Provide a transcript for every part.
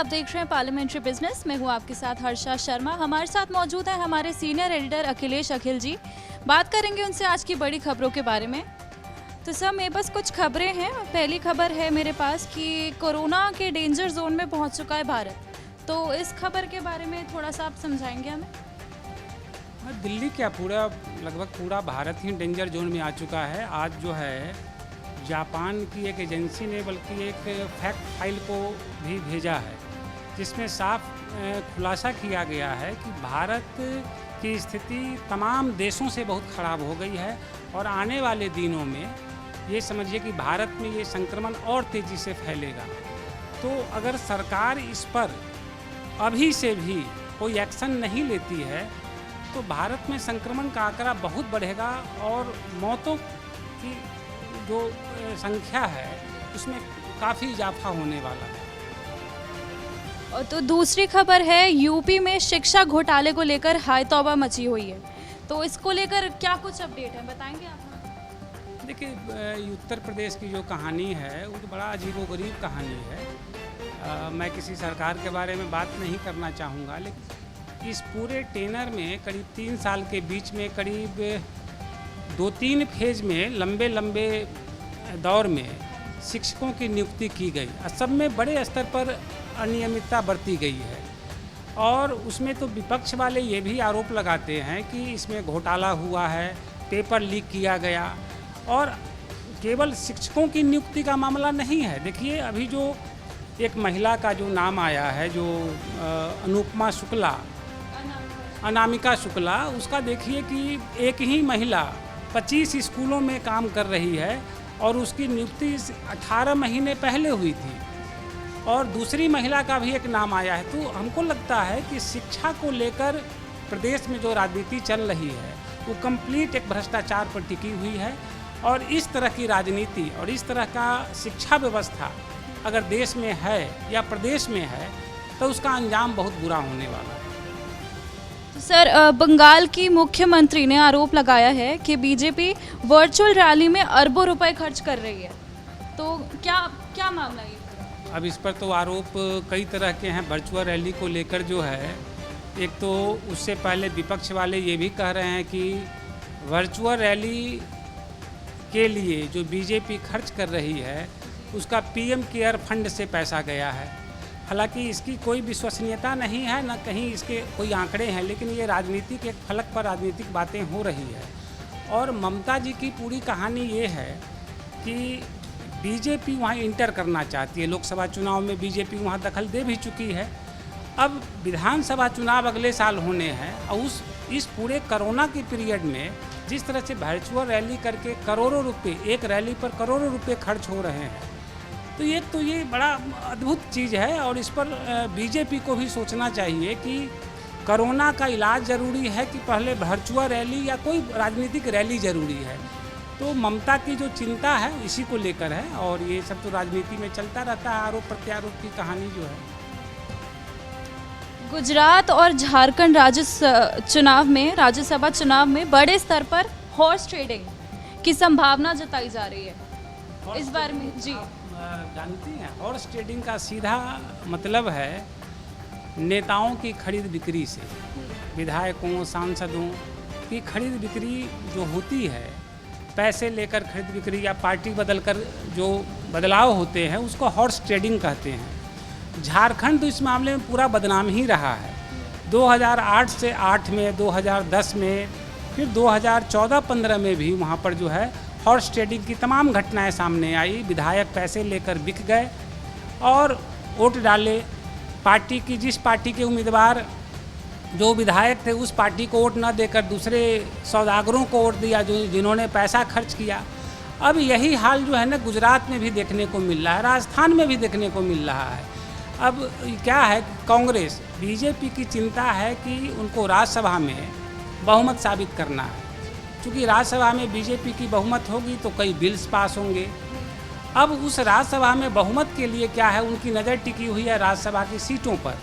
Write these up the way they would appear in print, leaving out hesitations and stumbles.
देख रहे हैं पार्लियामेंट्री बिजनेस। मैं हूं आपके साथ हर्षा शर्मा। हमारे साथ मौजूद है हमारे सीनियर एडिटर अखिलेश अखिल जी। बात करेंगे उनसे आज की बड़ी खबरों के बारे में। तो सर, मेरे पास कुछ खबरें हैं। पहली खबर है मेरे पास कि कोरोना के डेंजर जोन में पहुंच चुका है भारत। तो इस खबर के बारे में थोड़ा सा आप समझाएंगे हमें? दिल्ली क्या लगभग पूरा भारत ही डेंजर जोन में आ चुका है। आज जो है जापान की एक एजेंसी ने बल्कि एक फैक्ट फाइल को भी भेजा है, जिसमें साफ खुलासा किया गया है कि भारत की स्थिति तमाम देशों से बहुत ख़राब हो गई है और आने वाले दिनों में ये समझिए कि भारत में ये संक्रमण और तेज़ी से फैलेगा। तो अगर सरकार इस पर अभी से भी कोई एक्शन नहीं लेती है तो भारत में संक्रमण का आंकड़ा बहुत बढ़ेगा और मौतों की जो संख्या है उसमें काफ़ी इजाफा होने वाला है। और तो दूसरी खबर है, यूपी में शिक्षा घोटाले को लेकर हाय तौबा मची हुई है। तो इसको लेकर क्या कुछ अपडेट है, बताएंगे आप? देखिए, उत्तर प्रदेश की जो कहानी है वो तो बड़ा अजीबोगरीब कहानी है। मैं किसी सरकार के बारे में बात नहीं करना चाहूँगा, लेकिन इस पूरे टेनर में करीब 3 साल के बीच में करीब 2-3 फेज में लंबे दौर में शिक्षकों की नियुक्ति की गई। सब में बड़े स्तर पर अनियमितता बरती गई है और उसमें तो विपक्ष वाले ये भी आरोप लगाते हैं कि इसमें घोटाला हुआ है, पेपर लीक किया गया। और केवल शिक्षकों की नियुक्ति का मामला नहीं है। देखिए, अभी जो एक महिला का जो नाम आया है, जो अनामिका शुक्ला, उसका देखिए कि एक ही महिला 25 स्कूलों में काम कर रही है और उसकी नियुक्ति 18 महीने पहले हुई थी। और दूसरी महिला का भी एक नाम आया है। तो हमको लगता है कि शिक्षा को लेकर प्रदेश में जो राजनीति चल रही है वो कंप्लीट एक भ्रष्टाचार पर टिकी हुई है। और इस तरह की राजनीति और इस तरह का शिक्षा व्यवस्था अगर देश में है या प्रदेश में है तो उसका अंजाम बहुत बुरा होने वाला है। तो सर, बंगाल की मुख्यमंत्री ने आरोप लगाया है कि बीजेपी वर्चुअल रैली में अरबों रुपए खर्च कर रही है। तो क्या मामला है? अब इस पर तो आरोप कई तरह के हैं। वर्चुअल रैली को लेकर जो है, एक तो उससे पहले विपक्ष वाले ये भी कह रहे हैं कि वर्चुअल रैली के लिए जो बीजेपी खर्च कर रही है उसका पीएम केयर फंड से पैसा गया है। हालांकि इसकी कोई विश्वसनीयता नहीं है, न कहीं इसके कोई आंकड़े हैं, लेकिन ये राजनीतिक एक फलक पर राजनीतिक बातें हो रही है। और ममता जी की पूरी कहानी ये है कि बीजेपी वहाँ इंटर करना चाहती है। लोकसभा चुनाव में बीजेपी वहाँ दखल दे भी चुकी है। अब विधानसभा चुनाव अगले साल होने हैं और इस पूरे कोरोना के पीरियड में जिस तरह से वर्चुअल रैली करके करोड़ों रुपए, एक रैली पर करोड़ों रुपए खर्च हो रहे हैं, तो ये बड़ा अद्भुत चीज़ है। और इस पर बीजेपी को भी सोचना चाहिए कि कोरोना का इलाज ज़रूरी है कि पहले वर्चुअल रैली या कोई राजनीतिक रैली ज़रूरी है। तो ममता की जो चिंता है इसी को लेकर है और ये सब तो राजनीति में चलता रहता है, आरोप प्रत्यारोप की कहानी जो है। गुजरात और झारखंड राज्यसभा चुनाव में बड़े स्तर पर हॉर्स ट्रेडिंग की संभावना जताई जा रही है। इस बार में जी जानती हैं, हॉर्स ट्रेडिंग का सीधा मतलब है नेताओं की खरीद बिक्री से। विधायकों, सांसदों की खरीद बिक्री जो होती है, पैसे लेकर खरीद बिक्री या पार्टी बदलकर जो बदलाव होते हैं उसको हॉर्स ट्रेडिंग कहते हैं। झारखंड तो इस मामले में पूरा बदनाम ही रहा है। 2008 से 8 में, 2010 में, फिर 2014-15 में भी वहाँ पर जो है हॉर्स ट्रेडिंग की तमाम घटनाएं सामने आई। विधायक पैसे लेकर बिक गए और वोट डाले। पार्टी की जिस पार्टी के उम्मीदवार जो विधायक थे उस पार्टी को वोट न देकर दूसरे सौदागरों को वोट दिया जिन्होंने पैसा खर्च किया। अब यही हाल जो है ना गुजरात में भी देखने को मिल रहा है, राजस्थान में भी देखने को मिल रहा है। अब क्या है, कांग्रेस बीजेपी की चिंता है कि उनको राज्यसभा में बहुमत साबित करना है। क्योंकि राज्यसभा में बीजेपी की बहुमत होगी तो कई बिल्स पास होंगे। अब उस राज्यसभा में बहुमत के लिए क्या है, उनकी नज़र टिकी हुई है राज्यसभा की सीटों पर।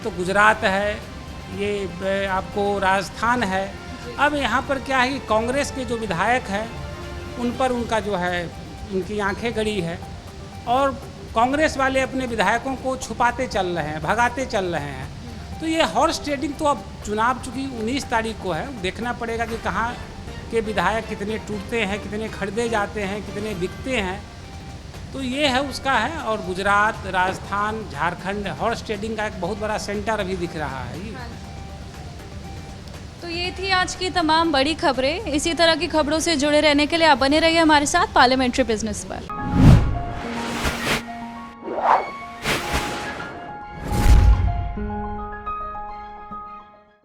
तो गुजरात है, ये आपको राजस्थान है। अब यहाँ पर क्या है कि कांग्रेस के जो विधायक हैं उन पर उनका जो है उनकी आंखें गड़ी है और कांग्रेस वाले अपने विधायकों को छुपाते चल रहे हैं, भगाते चल रहे हैं। तो ये हॉर्स ट्रेडिंग तो अब चुनाव चूँकि 19 तारीख को है, देखना पड़ेगा कि कहाँ के विधायक कितने टूटते हैं, कितने खरीदे जाते हैं, कितने बिकते हैं। तो ये है उसका है। और गुजरात, राजस्थान, झारखंड हॉर्स ट्रेडिंग का एक बहुत बड़ा सेंटर अभी दिख रहा है ये। तो ये थी आज की तमाम बड़ी खबरें। इसी तरह की खबरों से जुड़े रहने के लिए आप बने रहिए हमारे साथ पार्लियामेंट्री बिजनेस पर।